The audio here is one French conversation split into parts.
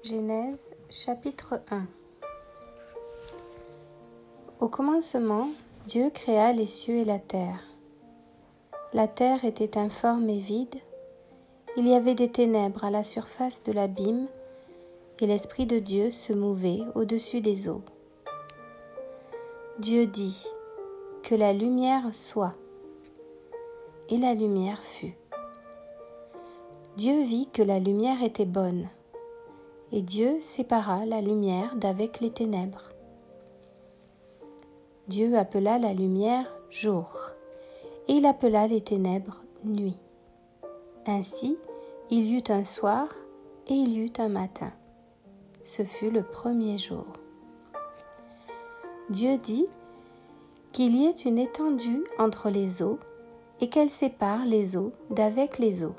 Genèse chapitre 1. Au commencement, Dieu créa les cieux et la terre. La terre était informe et vide. Il y avait des ténèbres à la surface de l'abîme, et l'Esprit de Dieu se mouvait au-dessus des eaux. Dieu dit : que la lumière soit. Et la lumière fut. Dieu vit que la lumière était bonne, et Dieu sépara la lumière d'avec les ténèbres. Dieu appela la lumière jour, et il appela les ténèbres nuit. Ainsi, il y eut un soir et il y eut un matin. Ce fut le premier jour. Dieu dit qu'il y ait une étendue entre les eaux et qu'elle sépare les eaux d'avec les eaux.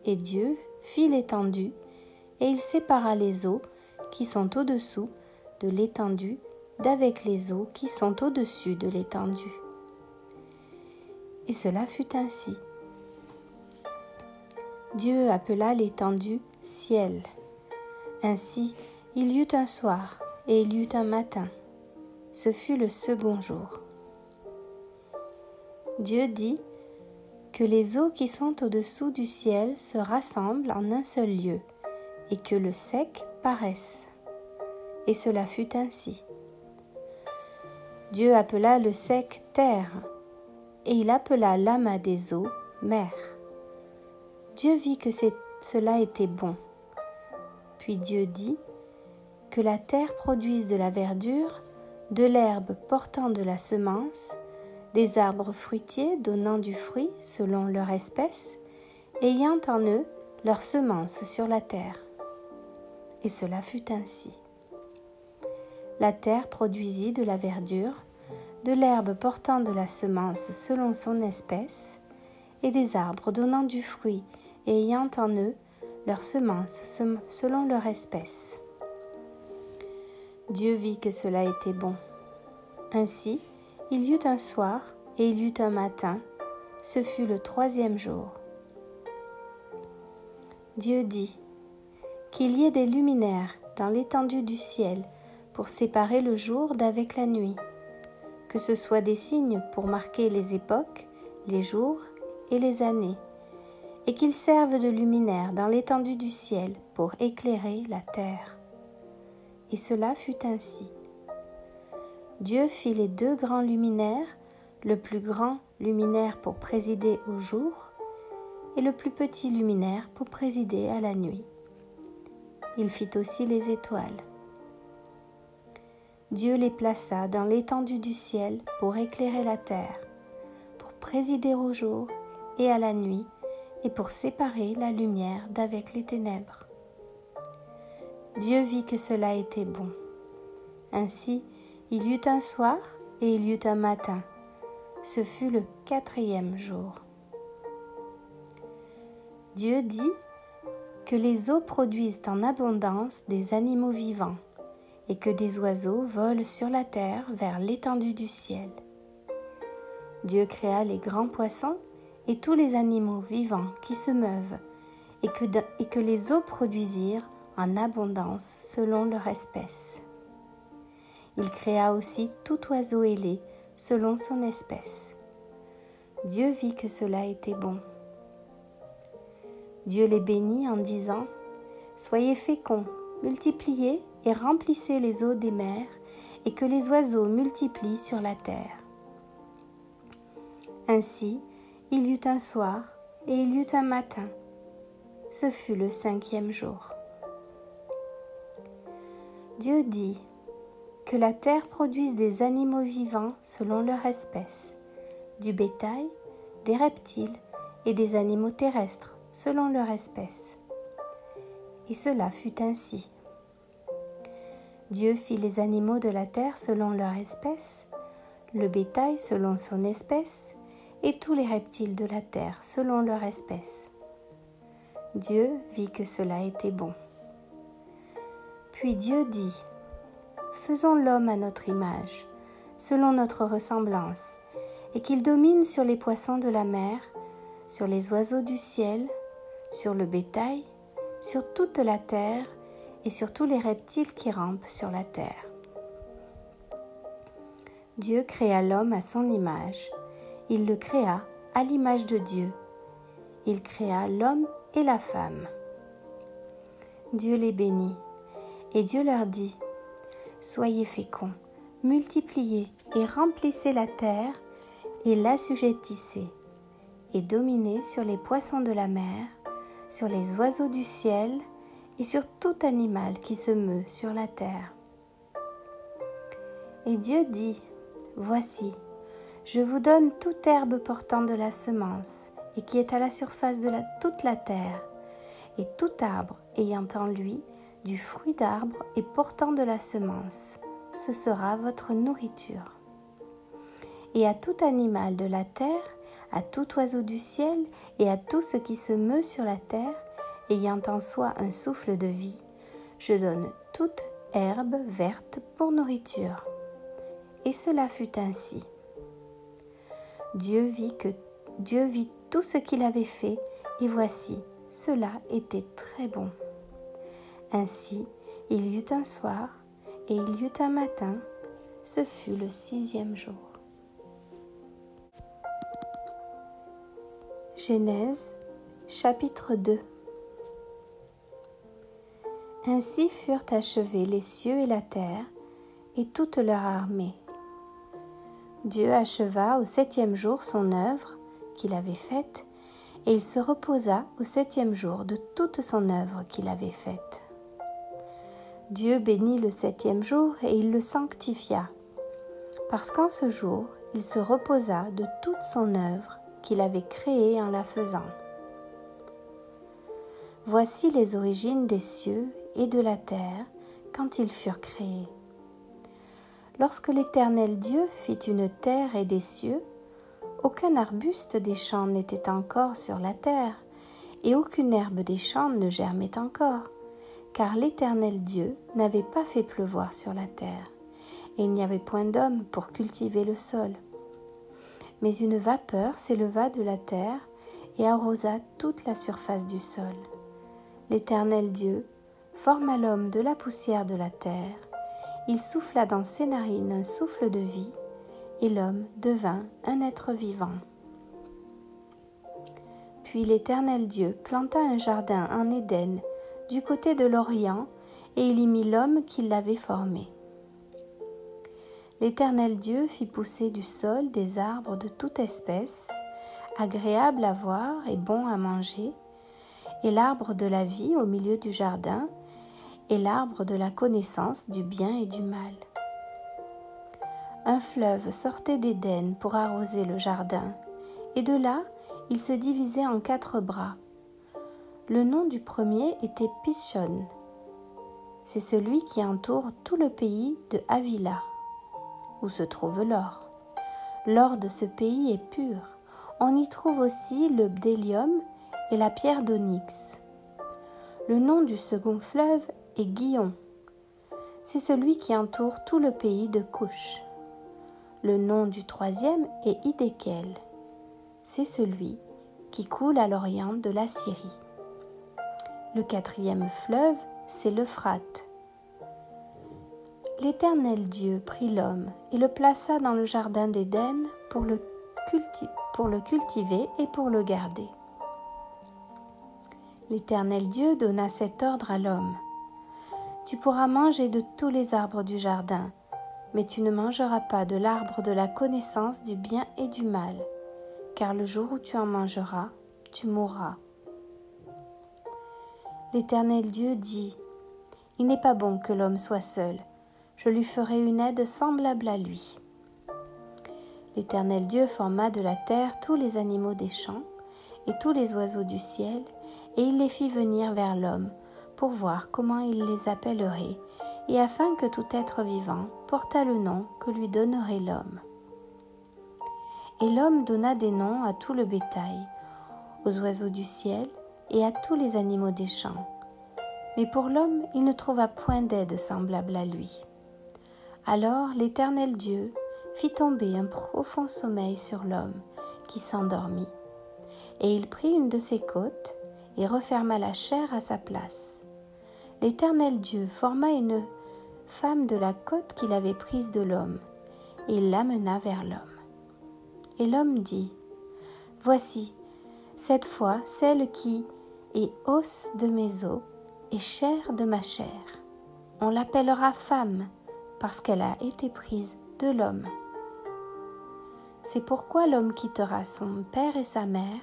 Et Dieu fit l'étendue et il sépara les eaux qui sont au-dessous de l'étendue d'avec les eaux qui sont au-dessus de l'étendue. Et cela fut ainsi. Dieu appela l'étendue ciel. Ainsi, il y eut un soir et il y eut un matin. Ce fut le second jour. Dieu dit que les eaux qui sont au-dessous du ciel se rassemblent en un seul lieu et que le sec paraisse. Et cela fut ainsi. Dieu appela le sec terre et il appela l'amas des eaux mer. Dieu vit que cela était bon. Puis Dieu dit que la terre produise de la verdure, de l'herbe portant de la semence, des arbres fruitiers donnant du fruit selon leur espèce, ayant en eux leur semence sur la terre. Et cela fut ainsi. La terre produisit de la verdure, de l'herbe portant de la semence selon son espèce, et des arbres donnant du fruit et ayant en eux leur semence selon leur espèce. Dieu vit que cela était bon. Ainsi, il y eut un soir et il y eut un matin. Ce fut le troisième jour. Dieu dit qu'il y ait des luminaires dans l'étendue du ciel pour séparer le jour d'avec la nuit, que ce soit des signes pour marquer les époques, les jours et les années, et qu'ils servent de luminaires dans l'étendue du ciel pour éclairer la terre. Et cela fut ainsi. Dieu fit les deux grands luminaires, le plus grand luminaire pour présider au jour, et le plus petit luminaire pour présider à la nuit. Il fit aussi les étoiles. Dieu les plaça dans l'étendue du ciel pour éclairer la terre, pour présider au jour et à la nuit, et pour séparer la lumière d'avec les ténèbres. Dieu vit que cela était bon. Ainsi, il y eut un soir et il y eut un matin. Ce fut le quatrième jour. Dieu dit que les eaux produisent en abondance des animaux vivants et que des oiseaux volent sur la terre vers l'étendue du ciel. Dieu créa les grands poissons et tous les animaux vivants qui se meuvent et que les eaux produisirent en abondance selon leur espèce. Il créa aussi tout oiseau ailé selon son espèce. Dieu vit que cela était bon. Dieu les bénit en disant : soyez féconds, multipliez et remplissez les eaux des mers, et que les oiseaux multiplient sur la terre. Ainsi, il y eut un soir et il y eut un matin. Ce fut le cinquième jour. Dieu dit que la terre produise des animaux vivants selon leur espèce, du bétail, des reptiles et des animaux terrestres selon leur espèce. Et cela fut ainsi. Dieu fit les animaux de la terre selon leur espèce, le bétail selon son espèce, et tous les reptiles de la terre selon leur espèce. Dieu vit que cela était bon. Puis Dieu dit : faisons l'homme à notre image, selon notre ressemblance, et qu'il domine sur les poissons de la mer, sur les oiseaux du ciel, sur le bétail, sur toute la terre et sur tous les reptiles qui rampent sur la terre. Dieu créa l'homme à son image. Il le créa à l'image de Dieu. Il créa l'homme et la femme. Dieu les bénit, et Dieu leur dit : Soyez féconds, multipliez et remplissez la terre et l'assujettissez, et dominez sur les poissons de la mer, sur les oiseaux du ciel et sur tout animal qui se meut sur la terre. Et Dieu dit : Voici, je vous donne toute herbe portant de la semence et qui est à la surface de toute la terre, et tout arbre ayant en lui du fruit d'arbre et portant de la semence, ce sera votre nourriture. Et à tout animal de la terre, à tout oiseau du ciel et à tout ce qui se meut sur la terre, ayant en soi un souffle de vie, je donne toute herbe verte pour nourriture. Et cela fut ainsi. Dieu vit tout ce qu'il avait fait, et voici, cela était très bon. Ainsi, il y eut un soir, et il y eut un matin, ce fut le 6e jour. Genèse, chapitre 2. Ainsi furent achevés les cieux et la terre, et toute leur armée. Dieu acheva au 7e jour son œuvre qu'il avait faite, et il se reposa au 7e jour de toute son œuvre qu'il avait faite. Dieu bénit le 7e jour et il le sanctifia, parce qu'en ce jour, il se reposa de toute son œuvre qu'il avait créée en la faisant. Voici les origines des cieux et de la terre quand ils furent créés. Lorsque l'Éternel Dieu fit une terre et des cieux, aucun arbuste des champs n'était encore sur la terre, et aucune herbe des champs ne germait encore, car l'Éternel Dieu n'avait pas fait pleuvoir sur la terre, et il n'y avait point d'homme pour cultiver le sol. Mais une vapeur s'éleva de la terre et arrosa toute la surface du sol. L'Éternel Dieu forma l'homme de la poussière de la terre. Il souffla dans ses narines un souffle de vie, et l'homme devint un être vivant. Puis l'Éternel Dieu planta un jardin en Éden, du côté de l'Orient, et il y mit l'homme qui l'avait formé. L'Éternel Dieu fit pousser du sol des arbres de toute espèce, agréables à voir et bons à manger, et l'arbre de la vie au milieu du jardin, et l'arbre de la connaissance du bien et du mal. Un fleuve sortait d'Éden pour arroser le jardin, et de là, il se divisait en 4 bras. Le nom du premier était Pishon. C'est celui qui entoure tout le pays de Havila, où se trouve l'or. L'or de ce pays est pur. On y trouve aussi le bdellium et la pierre d'onyx. Le nom du second fleuve est Gihon. C'est celui qui entoure tout le pays de Couche. Le nom du troisième est Hiddekel. C'est celui qui coule à l'orient de la Syrie. Le 4e fleuve, c'est l'Euphrate. L'Éternel Dieu prit l'homme et le plaça dans le jardin d'Éden pour le cultiver et pour le garder. L'Éternel Dieu donna cet ordre à l'homme : Tu pourras manger de tous les arbres du jardin, mais tu ne mangeras pas de l'arbre de la connaissance du bien et du mal, car le jour où tu en mangeras, tu mourras. L'Éternel Dieu dit : Il n'est pas bon que l'homme soit seul, je lui ferai une aide semblable à lui. L'Éternel Dieu forma de la terre tous les animaux des champs et tous les oiseaux du ciel, et il les fit venir vers l'homme pour voir comment il les appellerait, et afin que tout être vivant portât le nom que lui donnerait l'homme. Et l'homme donna des noms à tout le bétail, aux oiseaux du ciel et à tous les animaux des champs. Mais pour l'homme, il ne trouva point d'aide semblable à lui. Alors l'Éternel Dieu fit tomber un profond sommeil sur l'homme, qui s'endormit. Et il prit une de ses côtes et referma la chair à sa place. l'Éternel Dieu forma une femme de la côte qu'il avait prise de l'homme, et il l'amena vers l'homme. Et l'homme dit, « Voici, cette fois, celle qui est os de mes os et chair de ma chair. On l'appellera femme, parce qu'elle a été prise de l'homme. C'est pourquoi l'homme quittera son père et sa mère,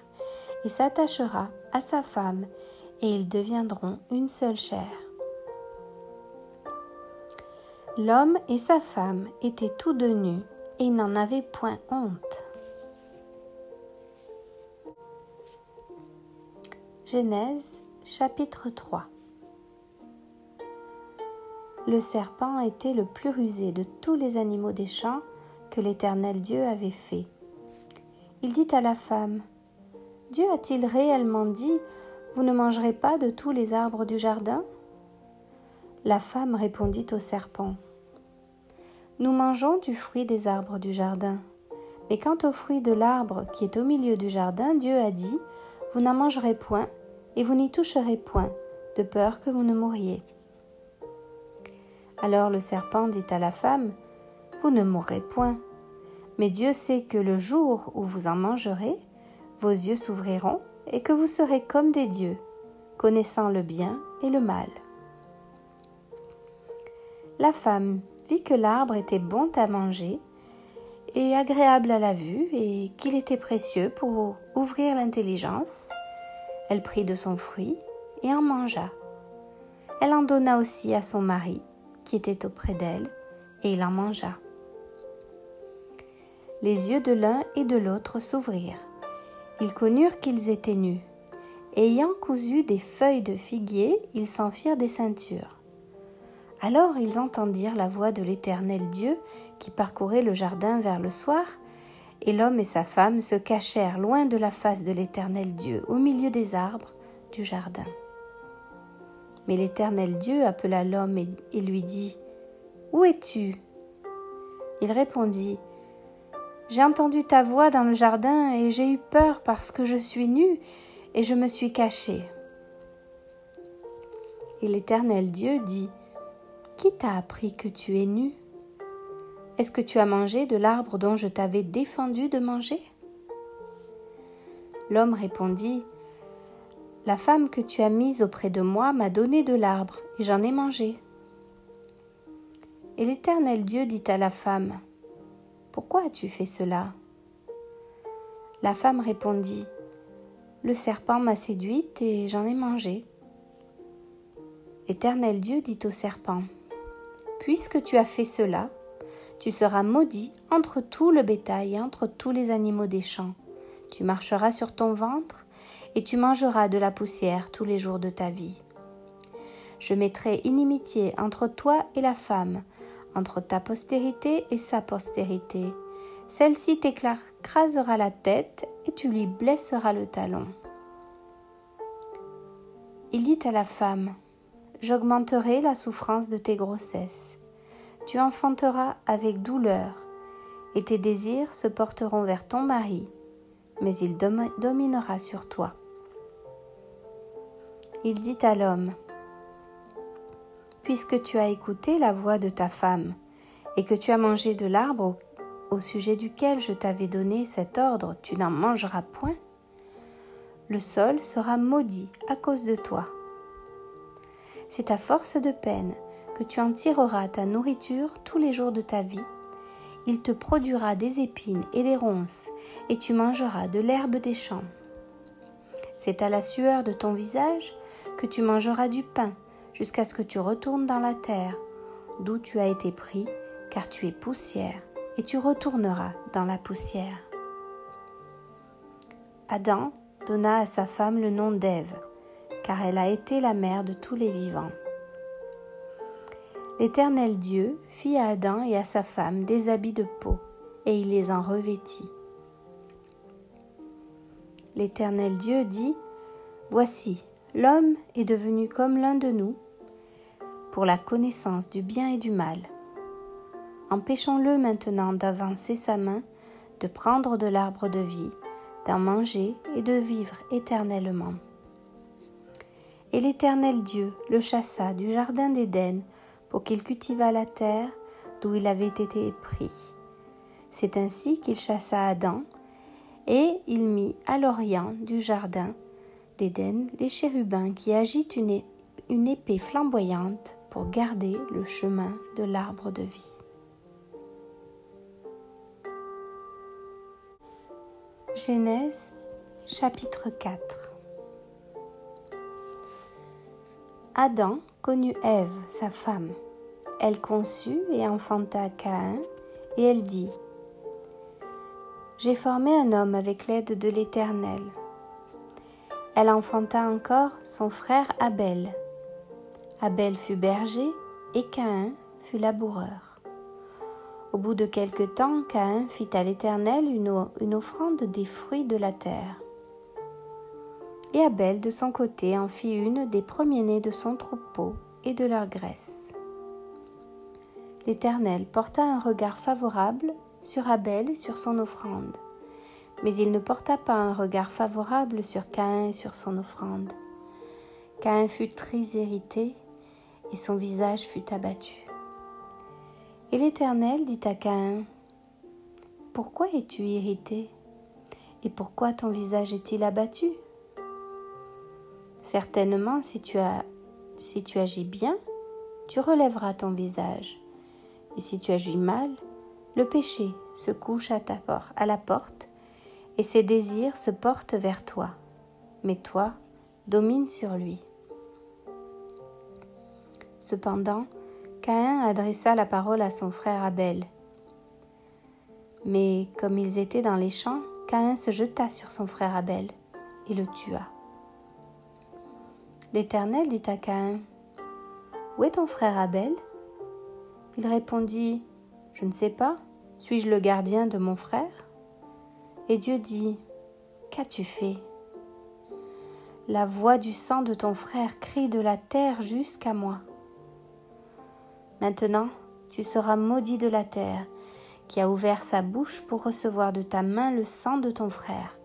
et s'attachera à sa femme, et ils deviendront une seule chair. » L'homme et sa femme étaient tous deux nus, et ils n'en avaient point honte. Genèse, chapitre 3. Le serpent était le plus rusé de tous les animaux des champs que l'Éternel Dieu avait fait. Il dit à la femme, « Dieu a-t-il réellement dit, vous ne mangerez pas de tous les arbres du jardin ?» La femme répondit au serpent, « Nous mangeons du fruit des arbres du jardin. Mais quant au fruit de l'arbre qui est au milieu du jardin, Dieu a dit, vous n'en mangerez point, et vous n'y toucherez point, de peur que vous ne mouriez. » Alors le serpent dit à la femme, « Vous ne mourrez point, mais Dieu sait que le jour où vous en mangerez, vos yeux s'ouvriront et que vous serez comme des dieux, connaissant le bien et le mal. » La femme vit que l'arbre était bon à manger et agréable à la vue et qu'il était précieux pour ouvrir l'intelligence. Elle prit de son fruit et en mangea. Elle en donna aussi à son mari, qui était auprès d'elle, et il en mangea. Les yeux de l'un et de l'autre s'ouvrirent. Ils connurent qu'ils étaient nus. Ayant cousu des feuilles de figuier, ils s'en firent des ceintures. Alors ils entendirent la voix de l'Éternel Dieu qui parcourait le jardin vers le soir, et l'homme et sa femme se cachèrent loin de la face de l'Éternel Dieu, au milieu des arbres du jardin. Mais l'Éternel Dieu appela l'homme et lui dit, « Où es-tu » Il répondit, « J'ai entendu ta voix dans le jardin et j'ai eu peur parce que je suis nu et je me suis caché. » Et l'Éternel Dieu dit, « Qui t'a appris que tu es nu ? Est-ce que tu as mangé de l'arbre dont je t'avais défendu de manger ?» L'homme répondit, « La femme que tu as mise auprès de moi m'a donné de l'arbre et j'en ai mangé. » Et l'Éternel Dieu dit à la femme, « Pourquoi as-tu fait cela ?» La femme répondit, « Le serpent m'a séduite et j'en ai mangé. » L'Éternel Dieu dit au serpent, « Puisque tu as fait cela, tu seras maudit entre tout le bétail et entre tous les animaux des champs. Tu marcheras sur ton ventre et tu mangeras de la poussière tous les jours de ta vie. Je mettrai inimitié entre toi et la femme, entre ta postérité et sa postérité. Celle-ci t'écrasera la tête et tu lui blesseras le talon. » Il dit à la femme, « J'augmenterai la souffrance de tes grossesses. Tu enfanteras avec douleur, et tes désirs se porteront vers ton mari, mais il dominera sur toi. » Il dit à l'homme, « Puisque tu as écouté la voix de ta femme, et que tu as mangé de l'arbre au sujet duquel je t'avais donné cet ordre, tu n'en mangeras point, le sol sera maudit à cause de toi. C'est à force de peine que tu en tireras ta nourriture tous les jours de ta vie. Il te produira des épines et des ronces, et tu mangeras de l'herbe des champs. C'est à la sueur de ton visage que tu mangeras du pain, jusqu'à ce que tu retournes dans la terre, d'où tu as été pris, car tu es poussière, et tu retourneras dans la poussière. » Adam donna à sa femme le nom d'Ève, car elle a été la mère de tous les vivants. L'Éternel Dieu fit à Adam et à sa femme des habits de peau, et il les en revêtit. L'Éternel Dieu dit, « Voici, l'homme est devenu comme l'un de nous, pour la connaissance du bien et du mal. Empêchons-le maintenant d'avancer sa main, de prendre de l'arbre de vie, d'en manger et de vivre éternellement. » Et l'Éternel Dieu le chassa du jardin d'Éden pour qu'il cultivât la terre d'où il avait été pris. C'est ainsi qu'il chassa Adam, et il mit à l'orient du jardin d'Éden les chérubins qui agitent une épée flamboyante pour garder le chemin de l'arbre de vie. Genèse chapitre 4. Adam connut Ève, sa femme. Elle conçut et enfanta Caïn, et elle dit : J'ai formé un homme avec l'aide de l'Éternel. Elle enfanta encore son frère Abel. Abel fut berger et Caïn fut laboureur. Au bout de quelque temps, Caïn fit à l'Éternel une offrande des fruits de la terre. Et Abel, de son côté, en fit une des premiers-nés de son troupeau et de leur graisse. L'Éternel porta un regard favorable sur Abel et sur son offrande, mais il ne porta pas un regard favorable sur Caïn et sur son offrande. Caïn fut très irrité et son visage fut abattu. Et l'Éternel dit à Caïn : Pourquoi es-tu irrité ? Et pourquoi ton visage est-il abattu ? Certainement, si tu agis bien, tu relèveras ton visage. Et si tu agis mal, le péché se couche à la porte et ses désirs se portent vers toi. Mais toi, domine sur lui. Cependant, Caïn adressa la parole à son frère Abel. Mais comme ils étaient dans les champs, Caïn se jeta sur son frère Abel et le tua. L'Éternel dit à Caïn : Où est ton frère Abel ? Il répondit : Je ne sais pas, suis-je le gardien de mon frère ? Et Dieu dit : Qu'as-tu fait ? La voix du sang de ton frère crie de la terre jusqu'à moi. Maintenant, tu seras maudit de la terre, qui a ouvert sa bouche pour recevoir de ta main le sang de ton frère.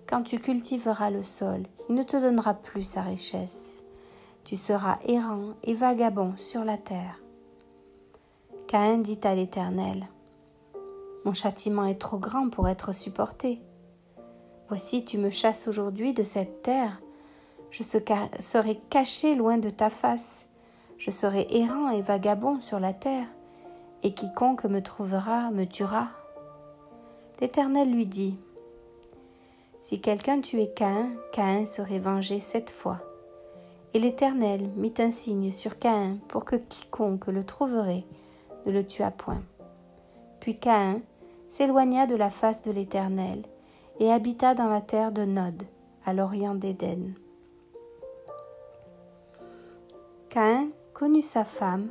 Quand tu cultiveras le sol, il ne te donnera plus sa richesse. Tu seras errant et vagabond sur la terre. Caïn dit à l'Éternel : Mon châtiment est trop grand pour être supporté. Voici, tu me chasses aujourd'hui de cette terre. Je serai caché loin de ta face. Je serai errant et vagabond sur la terre, et quiconque me trouvera me tuera. L'Éternel lui dit : Si quelqu'un tuait Caïn, Caïn serait vengé 7 fois. Et l'Éternel mit un signe sur Caïn pour que quiconque le trouverait ne le tuât point. Puis Caïn s'éloigna de la face de l'Éternel et habita dans la terre de Nod, à l'orient d'Éden. Caïn connut sa femme,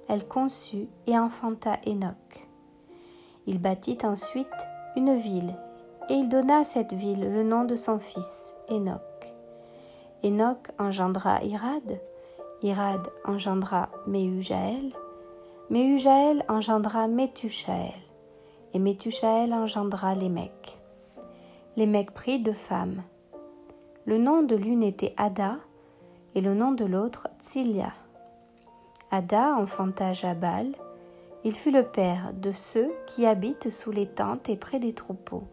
elle conçut et enfanta Hénoc. Il bâtit ensuite une ville, et il donna à cette ville le nom de son fils, Hénoc. Hénoc engendra Irad, Irad engendra Méhujaël, Méhujaël engendra Métushaël, et Métushaël engendra Lémec. Lémec prit 2 femmes. Le nom de l'une était Ada, et le nom de l'autre Tsilia. Ada enfanta Jabal, il fut le père de ceux qui habitent sous les tentes et près des troupeaux.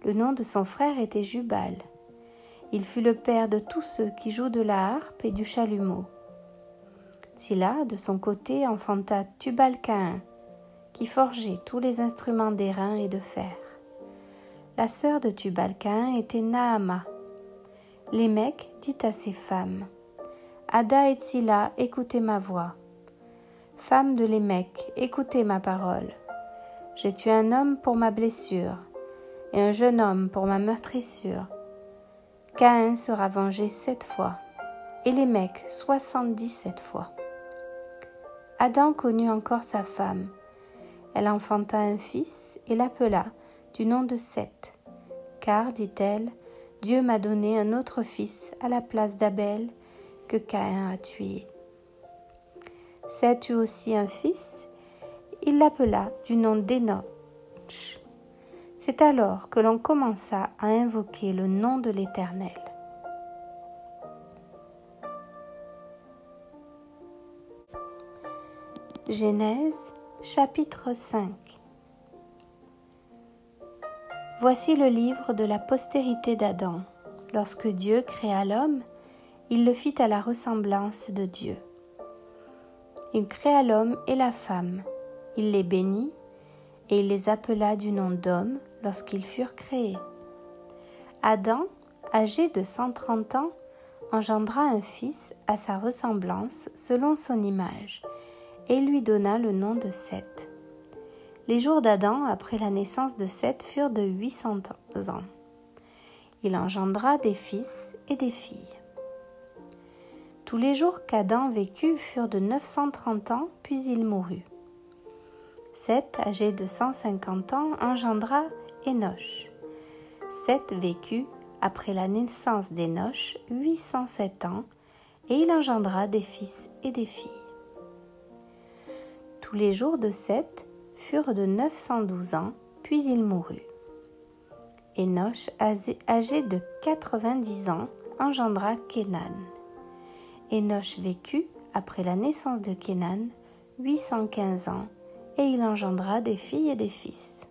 Le nom de son frère était Jubal. Il fut le père de tous ceux qui jouent de la harpe et du chalumeau. Tsilla, de son côté, enfanta Tubal-Caïn, qui forgeait tous les instruments d'airain et de fer. La sœur de Tubal-Caïn était Naama. Lémec dit à ses femmes : Ada et Tsilla, écoutez ma voix. Femmes de Lémec, écoutez ma parole. J'ai tué un homme pour ma blessure, et un jeune homme pour ma meurtrissure. Caïn sera vengé 7 fois, et Lémec 77 fois. Adam connut encore sa femme. Elle enfanta un fils et l'appela du nom de Seth, car, dit-elle, Dieu m'a donné un autre fils à la place d'Abel que Caïn a tué. Seth eut aussi un fils, il l'appela du nom d'Hénoch. C'est alors que l'on commença à invoquer le nom de l'Éternel. Genèse, chapitre 5. Voici le livre de la postérité d'Adam. Lorsque Dieu créa l'homme, il le fit à la ressemblance de Dieu. Il créa l'homme et la femme. Il les bénit et il les appela du nom d'homme lorsqu'ils furent créés. Adam, âgé de 130 ans, engendra un fils à sa ressemblance selon son image et lui donna le nom de Seth. Les jours d'Adam après la naissance de Seth furent de 800 ans. Il engendra des fils et des filles. Tous les jours qu'Adam vécut furent de 930 ans, puis il mourut. Seth, âgé de 150 ans, engendra Énoch. Seth vécut, après la naissance d'Énoch, 807 ans, et il engendra des fils et des filles. Tous les jours de Seth furent de 912 ans, puis il mourut. Énoch, âgé de 90 ans, engendra Kénan. Énoch vécut, après la naissance de Kénan, 815 ans, et il engendra des filles et des fils.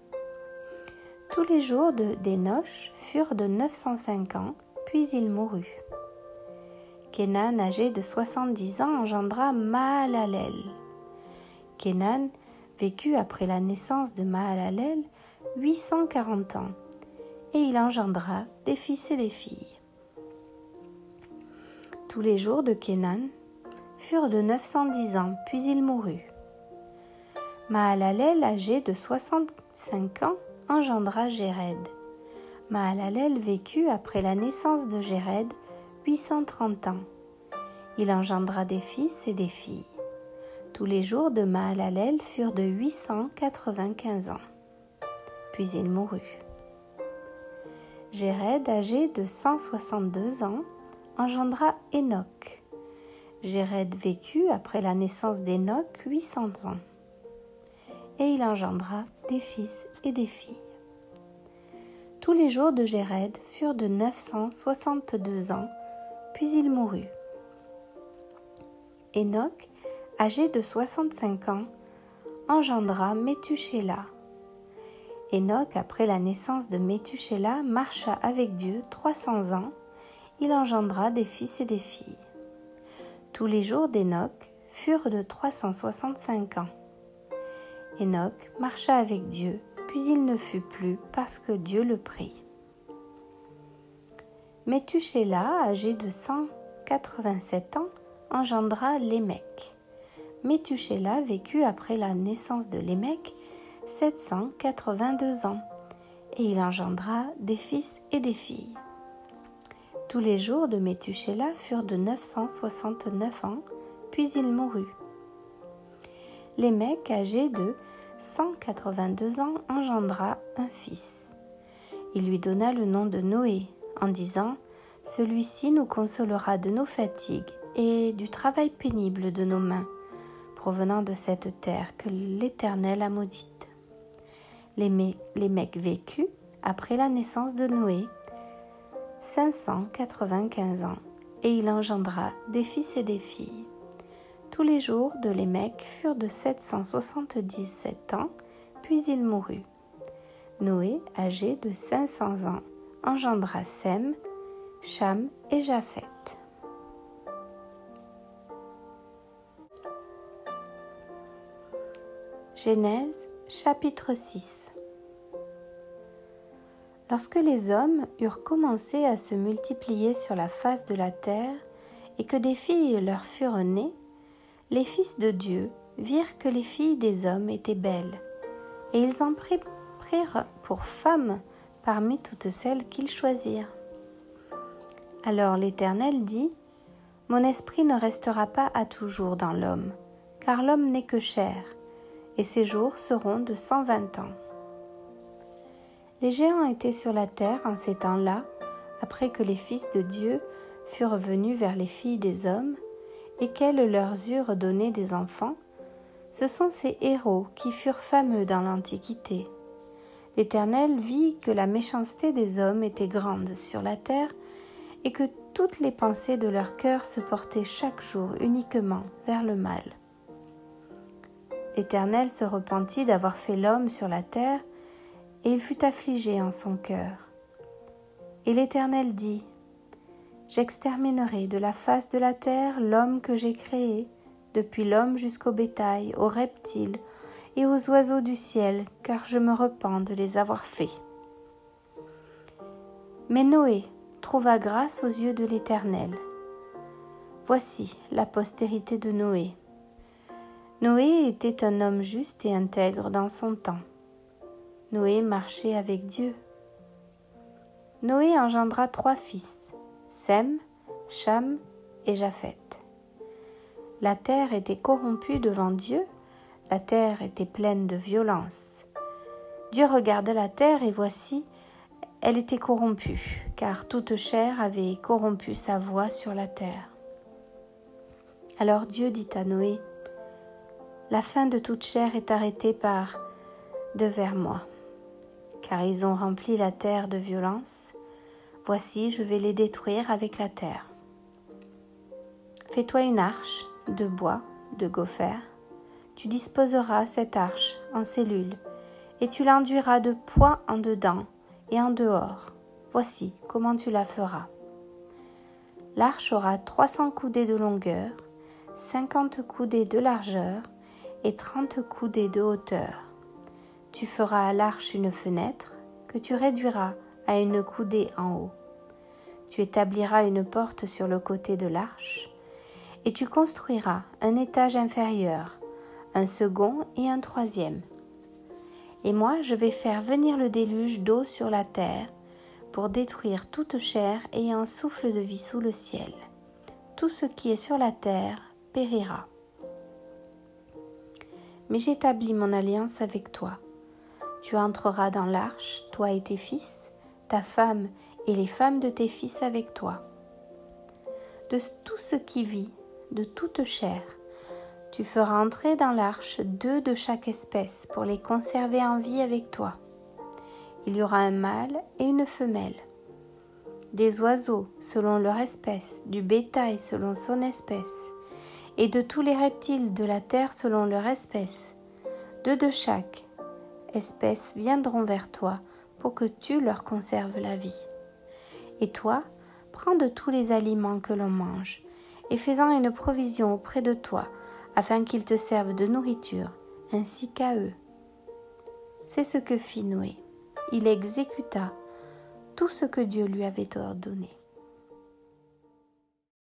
Tous les jours d'Énoch furent de 905 ans, puis il mourut. Kénan, âgé de 70 ans, engendra Mahalalel. Kénan vécut après la naissance de Mahalalel 840 ans, et il engendra des fils et des filles. Tous les jours de Kénan furent de 910 ans, puis il mourut. Mahalalel, âgé de 65 ans, engendra Jéred. Mahalalel vécut après la naissance de Jéred 830 ans. Il engendra des fils et des filles. Tous les jours de Mahalalel furent de 895 ans. Puis il mourut. Jéred, âgé de 162 ans, engendra Hénoch. Jéred vécut après la naissance d'Hénoch 800 ans. Et il engendra des fils et des filles. Tous les jours de Jéred furent de 962 ans, puis il mourut. Hénoch, âgé de 65 ans, engendra Méthusélah. Hénoch, après la naissance de Méthusélah, marcha avec Dieu 300 ans. Il engendra des fils et des filles. Tous les jours d'Hénoch furent de 365 ans. Hénoch marcha avec Dieu, puis il ne fut plus parce que Dieu le prit. Méthusélah, âgé de 187 ans, engendra Lémec. Méthusélah vécut après la naissance de Lémec 782 ans, et il engendra des fils et des filles. Tous les jours de Méthusélah furent de 969 ans, puis il mourut. Lémec, âgé de 182 ans, engendra un fils. Il lui donna le nom de Noé, en disant « Celui-ci nous consolera de nos fatigues et du travail pénible de nos mains, provenant de cette terre que l'Éternel a maudite. » Lémec vécut, après la naissance de Noé, 595 ans, et il engendra des fils et des filles. Tous les jours de Lémec furent de 777 ans, puis il mourut. Noé, âgé de 500 ans, engendra Sem, Cham et Japheth. Genèse, chapitre 6. Lorsque les hommes eurent commencé à se multiplier sur la face de la terre et que des filles leur furent nées, les fils de Dieu virent que les filles des hommes étaient belles, et ils en prirent pour femmes parmi toutes celles qu'ils choisirent. Alors l'Éternel dit : « Mon esprit ne restera pas à toujours dans l'homme, car l'homme n'est que chair, et ses jours seront de 120 ans. » Les géants étaient sur la terre en ces temps-là, après que les fils de Dieu furent venus vers les filles des hommes, et qu'elles leur eurent donné des enfants. Ce sont ces héros qui furent fameux dans l'Antiquité. L'Éternel vit que la méchanceté des hommes était grande sur la terre, et que toutes les pensées de leur cœur se portaient chaque jour uniquement vers le mal. l'Éternel se repentit d'avoir fait l'homme sur la terre, et il fut affligé en son cœur. Et l'Éternel dit, « J'exterminerai de la face de la terre l'homme que j'ai créé, depuis l'homme jusqu'au bétail, aux reptiles et aux oiseaux du ciel, car je me repens de les avoir faits. » Mais Noé trouva grâce aux yeux de l'Éternel. Voici la postérité de Noé. Noé était un homme juste et intègre dans son temps. Noé marchait avec Dieu. Noé engendra 3 fils, Sem, Cham et Japheth. La terre était corrompue devant Dieu, la terre était pleine de violence. Dieu regarda la terre et voici, elle était corrompue, car toute chair avait corrompu sa voie sur la terre. Alors Dieu dit à Noé, « La fin de toute chair est arrêtée par devers moi, car ils ont rempli la terre de violence. Voici, je vais les détruire avec la terre. Fais-toi une arche de bois, de gopher. Tu disposeras cette arche en cellules, et tu l'enduiras de poids en dedans et en dehors. Voici comment tu la feras. L'arche aura 300 coudées de longueur, 50 coudées de largeur et 30 coudées de hauteur. Tu feras à l'arche une fenêtre que tu réduiras à une coudée en haut. Tu établiras une porte sur le côté de l'arche et tu construiras un étage inférieur, un second et un troisième. Et moi, je vais faire venir le déluge d'eau sur la terre pour détruire toute chair ayant souffle de vie sous le ciel. Tout ce qui est sur la terre périra. Mais j'établis mon alliance avec toi. Tu entreras dans l'arche, toi et tes fils, ta femme et les femmes de tes fils avec toi. De tout ce qui vit, de toute chair, tu feras entrer dans l'arche 2 de chaque espèce pour les conserver en vie avec toi. Il y aura un mâle et une femelle. Des oiseaux selon leur espèce, du bétail selon son espèce, et de tous les reptiles de la terre selon leur espèce. 2 de chaque espèce viendront vers toi pour que tu leur conserves la vie. Et toi, prends de tous les aliments que l'on mange, et fais-en une provision auprès de toi, afin qu'ils te servent de nourriture, ainsi qu'à eux. » C'est ce que fit Noé. Il exécuta tout ce que Dieu lui avait ordonné.